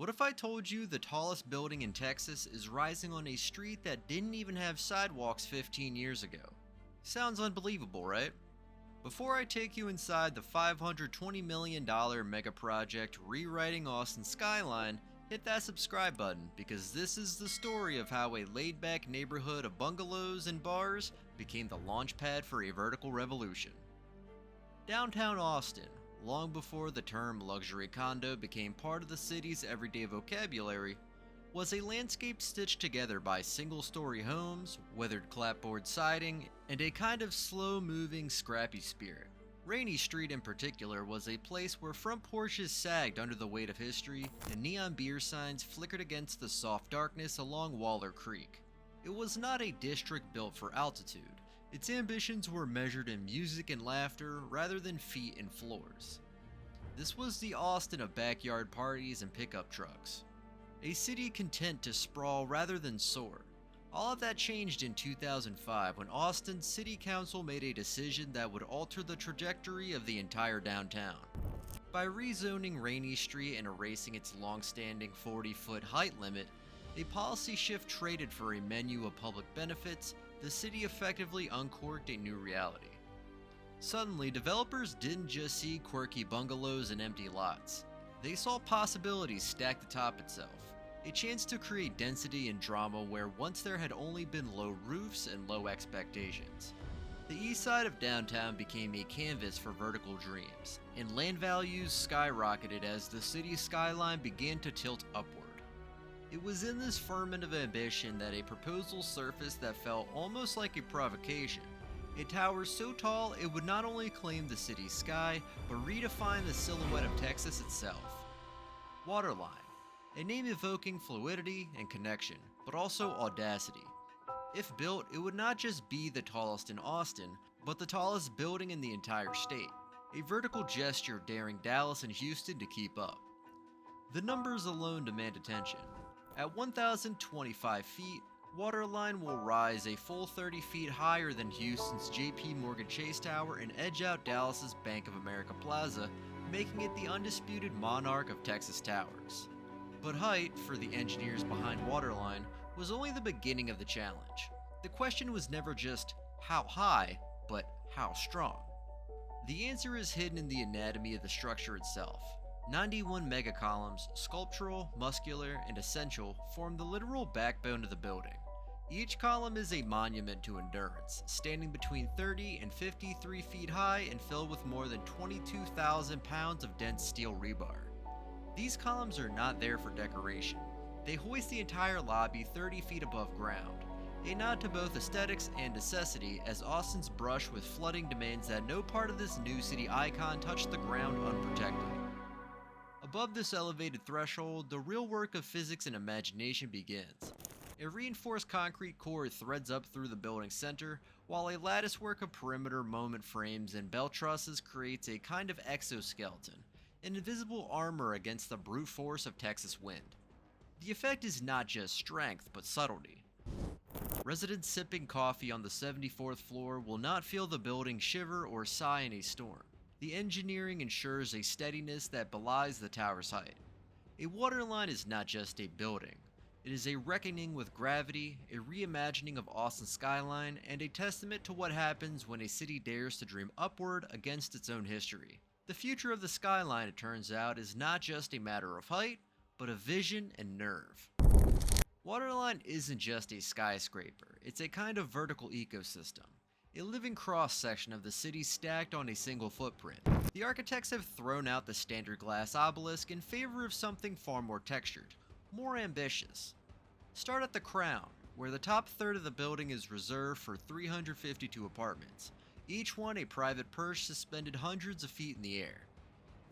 What if I told you the tallest building in Texas is rising on a street that didn't even have sidewalks 15 years ago? Sounds unbelievable, right? Before I take you inside the $520 million mega project rewriting Austin's skyline, hit that subscribe button because this is the story of how a laid-back neighborhood of bungalows and bars became the launchpad for a vertical revolution. Downtown Austin, long before the term luxury condo became part of the city's everyday vocabulary, was a landscape stitched together by single-story homes, weathered clapboard siding, and a kind of slow-moving, scrappy spirit. Rainy Street in particular was a place where front porches sagged under the weight of history, and neon beer signs flickered against the soft darkness along Waller Creek. It was not a district built for altitude. Its ambitions were measured in music and laughter rather than feet and floors. This was the Austin of backyard parties and pickup trucks. A city content to sprawl rather than soar. All of that changed in 2005 when Austin's City Council made a decision that would alter the trajectory of the entire downtown. By rezoning Rainy Street and erasing its long-standing 40-foot height limit, a policy shift traded for a menu of public benefits, the city effectively uncorked a new reality. Suddenly, developers didn't just see quirky bungalows and empty lots. They saw possibilities stacked atop itself, a chance to create density and drama where once there had only been low roofs and low expectations. The east side of downtown became a canvas for vertical dreams, and land values skyrocketed as the city's skyline began to tilt upward. It was in this ferment of ambition that a proposal surfaced that felt almost like a provocation. A tower so tall it would not only claim the city's sky, but redefine the silhouette of Texas itself. Waterline, a name evoking fluidity and connection, but also audacity. If built, it would not just be the tallest in Austin, but the tallest building in the entire state, a vertical gesture daring Dallas and Houston to keep up. The numbers alone demand attention. At 1,025 feet, Waterline will rise a full 30 feet higher than Houston's JP Morgan Chase Tower and edge out Dallas's Bank of America Plaza, making it the undisputed monarch of Texas towers. But height, for the engineers behind Waterline, was only the beginning of the challenge. The question was never just how high, but how strong. The answer is hidden in the anatomy of the structure itself. 91 megacolumns, sculptural, muscular, and essential, form the literal backbone of the building. Each column is a monument to endurance, standing between 30 and 53 feet high and filled with more than 22,000 pounds of dense steel rebar. These columns are not there for decoration. They hoist the entire lobby 30 feet above ground, a nod to both aesthetics and necessity as Austin's brush with flooding demands that no part of this new city icon touch the ground unprotected. Above this elevated threshold, the real work of physics and imagination begins. A reinforced concrete core threads up through the building's center, while a latticework of perimeter moment frames and belt trusses creates a kind of exoskeleton, an invisible armor against the brute force of Texas wind. The effect is not just strength, but subtlety. Residents sipping coffee on the 74th floor will not feel the building shiver or sigh in a storm. The engineering ensures a steadiness that belies the tower's height. A waterline is not just a building. It is a reckoning with gravity, a reimagining of Austin's skyline, and a testament to what happens when a city dares to dream upward against its own history. The future of the skyline, it turns out, is not just a matter of height, but of vision and nerve. Waterline isn't just a skyscraper, it's a kind of vertical ecosystem. A living cross-section of the city stacked on a single footprint. The architects have thrown out the standard glass obelisk in favor of something far more textured, more ambitious. Start at the crown, where the top third of the building is reserved for 352 apartments, each one a private perch suspended hundreds of feet in the air.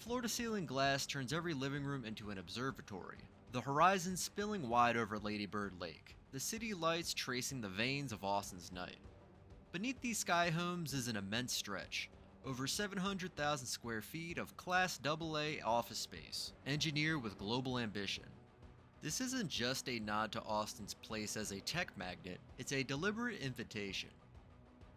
Floor-to-ceiling glass turns every living room into an observatory, the horizon spilling wide over Lady Bird Lake, the city lights tracing the veins of Austin's night. Beneath these sky homes is an immense stretch, over 700,000 square feet of Class AA office space, engineered with global ambition. This isn't just a nod to Austin's place as a tech magnet, it's a deliberate invitation.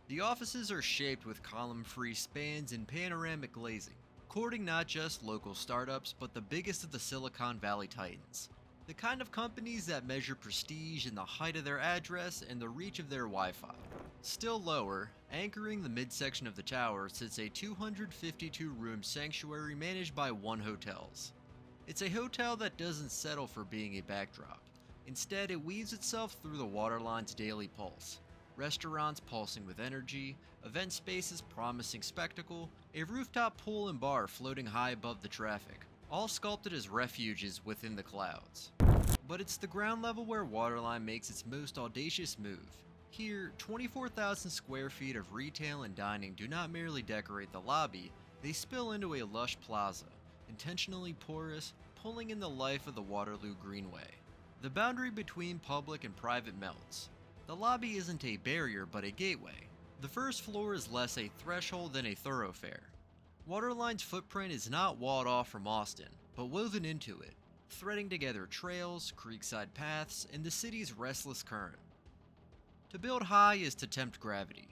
The offices are shaped with column-free spans and panoramic glazing, courting not just local startups, but the biggest of the Silicon Valley titans. The kind of companies that measure prestige in the height of their address and the reach of their Wi-Fi. Still lower, anchoring the midsection of the tower, sits a 252-room sanctuary managed by One Hotels. It's a hotel that doesn't settle for being a backdrop. Instead, it weaves itself through the Waterline's daily pulse. Restaurants pulsing with energy, event spaces promising spectacle, a rooftop pool and bar floating high above the traffic, all sculpted as refuges within the clouds. But it's the ground level where Waterline makes its most audacious move. Here, 24,000 square feet of retail and dining do not merely decorate the lobby, they spill into a lush plaza, intentionally porous, pulling in the life of the Waterloo Greenway. The boundary between public and private melts. The lobby isn't a barrier but a gateway. The first floor is less a threshold than a thoroughfare. Waterline's footprint is not walled off from Austin, but woven into it, threading together trails, creekside paths, and the city's restless current. To build high is to tempt gravity.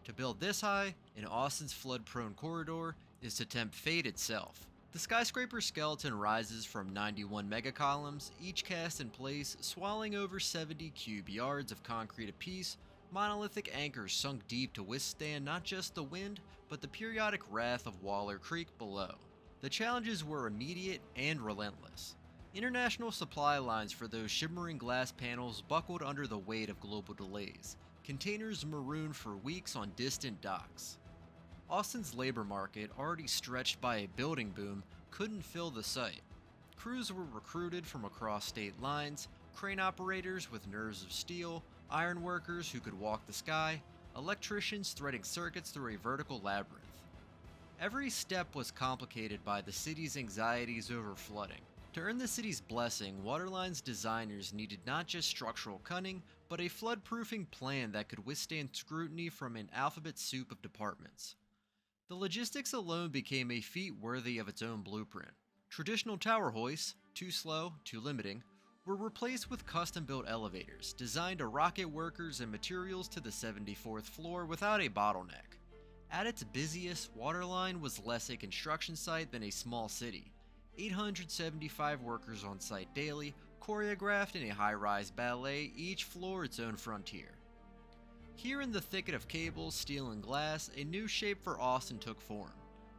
To build this high, in Austin's flood-prone corridor, is to tempt fate itself. The skyscraper skeleton rises from 91 megacolumns, each cast in place, swallowing over 70 cube yards of concrete apiece, monolithic anchors sunk deep to withstand not just the wind, but the periodic wrath of Waller Creek below. The challenges were immediate and relentless. International supply lines for those shimmering glass panels buckled under the weight of global delays, containers marooned for weeks on distant docks. Austin's labor market, already stretched by a building boom, couldn't fill the site. Crews were recruited from across state lines, crane operators with nerves of steel, iron workers who could walk the sky, electricians threading circuits through a vertical labyrinth. Every step was complicated by the city's anxieties over flooding. To earn the city's blessing, Waterline's designers needed not just structural cunning, but a flood-proofing plan that could withstand scrutiny from an alphabet soup of departments. The logistics alone became a feat worthy of its own blueprint. Traditional tower hoists, too slow, too limiting, were replaced with custom-built elevators, designed to rocket workers and materials to the 74th floor without a bottleneck. At its busiest, Waterline was less a construction site than a small city. 875 workers on site daily, choreographed in a high-rise ballet, each floor its own frontier. Here in the thicket of cables, steel, and glass, a new shape for Austin took form.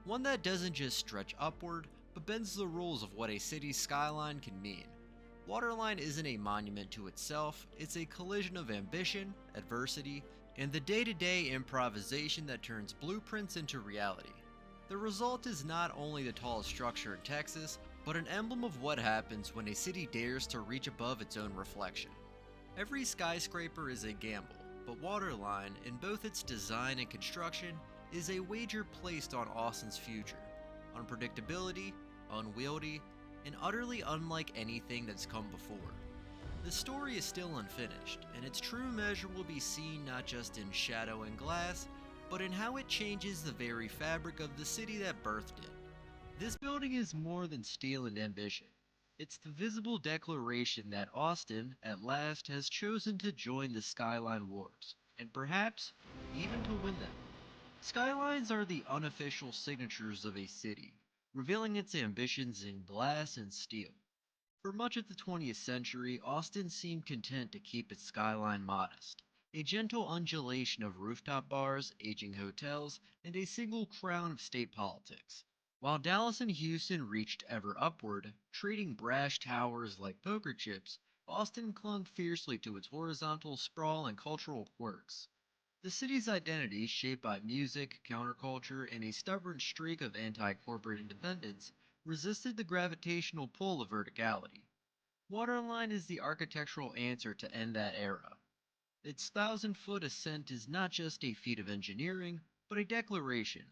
One that doesn't just stretch upward, but bends the rules of what a city's skyline can mean. Waterline isn't a monument to itself, it's a collision of ambition, adversity, and the day-to-day improvisation that turns blueprints into reality. The result is not only the tallest structure in Texas, but an emblem of what happens when a city dares to reach above its own reflection. Every skyscraper is a gamble, but Waterline, in both its design and construction, is a wager placed on Austin's future. Unpredictability, unwieldy, and utterly unlike anything that's come before. The story is still unfinished, and its true measure will be seen not just in shadow and glass, but in how it changes the very fabric of the city that birthed it. This building is more than steel and ambition. It's the visible declaration that Austin, at last, has chosen to join the Skyline Wars, and perhaps even to win them. Skylines are the unofficial signatures of a city, revealing its ambitions in glass and steel. For much of the 20th century, Austin seemed content to keep its skyline modest, a gentle undulation of rooftop bars, aging hotels, and a single crown of state politics. While Dallas and Houston reached ever upward, treating brash towers like poker chips, Austin clung fiercely to its horizontal sprawl and cultural quirks. The city's identity, shaped by music, counterculture, and a stubborn streak of anti-corporate independence, resisted the gravitational pull of verticality. Waterline is the architectural answer to end that era. Its 1,000-foot ascent is not just a feat of engineering, but a declaration.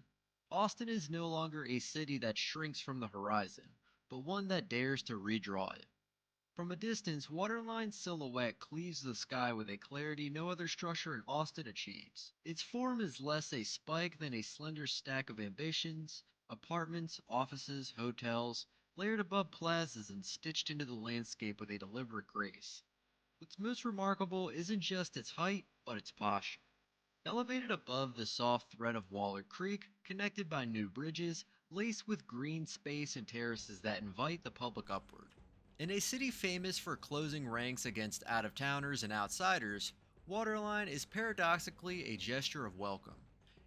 Austin is no longer a city that shrinks from the horizon, but one that dares to redraw it. From a distance, Waterline's silhouette cleaves the sky with a clarity no other structure in Austin achieves. Its form is less a spike than a slender stack of ambitions, apartments, offices, hotels, layered above plazas and stitched into the landscape with a deliberate grace. What's most remarkable isn't just its height, but its posture. Elevated above the soft thread of Waller Creek, connected by new bridges, laced with green space and terraces that invite the public upward. In a city famous for closing ranks against out-of-towners and outsiders, Waterline is paradoxically a gesture of welcome.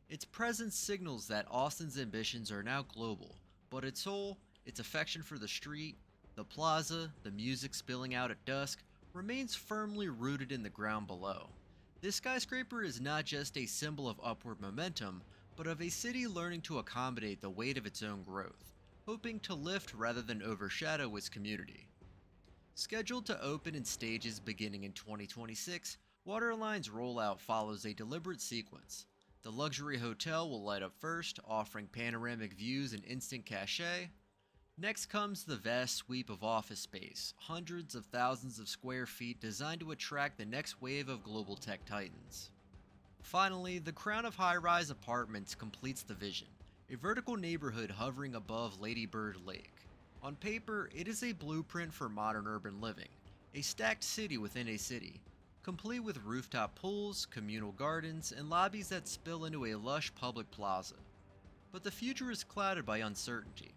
Its presence signals that Austin's ambitions are now global, but its soul, its affection for the street, the plaza, the music spilling out at dusk, remains firmly rooted in the ground below. This skyscraper is not just a symbol of upward momentum, but of a city learning to accommodate the weight of its own growth, hoping to lift rather than overshadow its community. Scheduled to open in stages beginning in 2026, Waterline's rollout follows a deliberate sequence. The luxury hotel will light up first, offering panoramic views and instant cachet. Next comes the vast sweep of office space, hundreds of thousands of square feet designed to attract the next wave of global tech titans. Finally, the crown of high-rise apartments completes the vision, a vertical neighborhood hovering above Lady Bird Lake. On paper, it is a blueprint for modern urban living, a stacked city within a city, complete with rooftop pools, communal gardens, and lobbies that spill into a lush public plaza. But the future is clouded by uncertainty.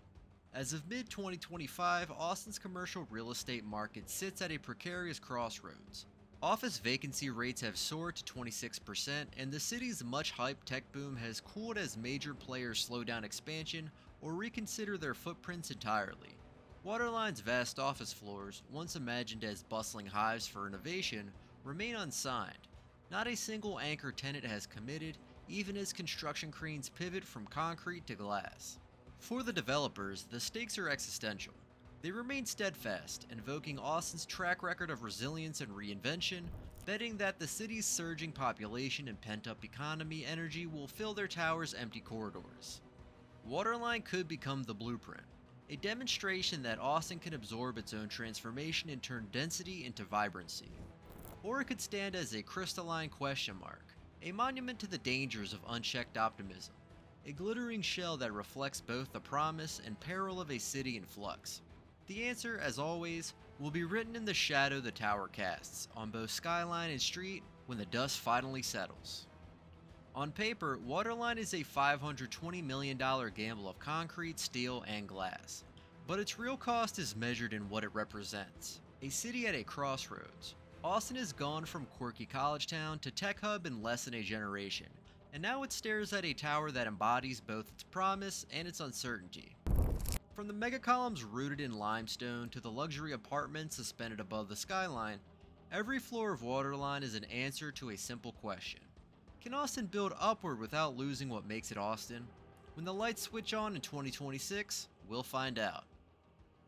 As of mid-2025, Austin's commercial real estate market sits at a precarious crossroads. Office vacancy rates have soared to 26%, and the city's much-hyped tech boom has cooled as major players slow down expansion or reconsider their footprints entirely. Waterline's vast office floors, once imagined as bustling hives for innovation, remain unsigned. Not a single anchor tenant has committed, even as construction cranes pivot from concrete to glass. For the developers, the stakes are existential. They remain steadfast, invoking Austin's track record of resilience and reinvention, betting that the city's surging population and pent-up economy energy will fill their towers' empty corridors. Waterline could become the blueprint, a demonstration that Austin can absorb its own transformation and turn density into vibrancy. Or it could stand as a crystalline question mark, a monument to the dangers of unchecked optimism, a glittering shell that reflects both the promise and peril of a city in flux. The answer, as always, will be written in the shadow the tower casts, on both skyline and street, when the dust finally settles. On paper, Waterline is a $520 million gamble of concrete, steel, and glass. But its real cost is measured in what it represents. A city at a crossroads. Austin has gone from quirky college town to tech hub in less than a generation, and now it stares at a tower that embodies both its promise and its uncertainty. From the mega columns rooted in limestone to the luxury apartments suspended above the skyline, every floor of Waterline is an answer to a simple question. Can Austin build upward without losing what makes it Austin? When the lights switch on in 2026, we'll find out.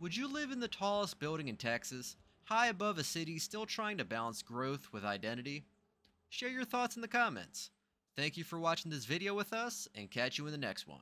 Would you live in the tallest building in Texas, high above a city still trying to balance growth with identity? Share your thoughts in the comments. Thank you for watching this video with us, and catch you in the next one.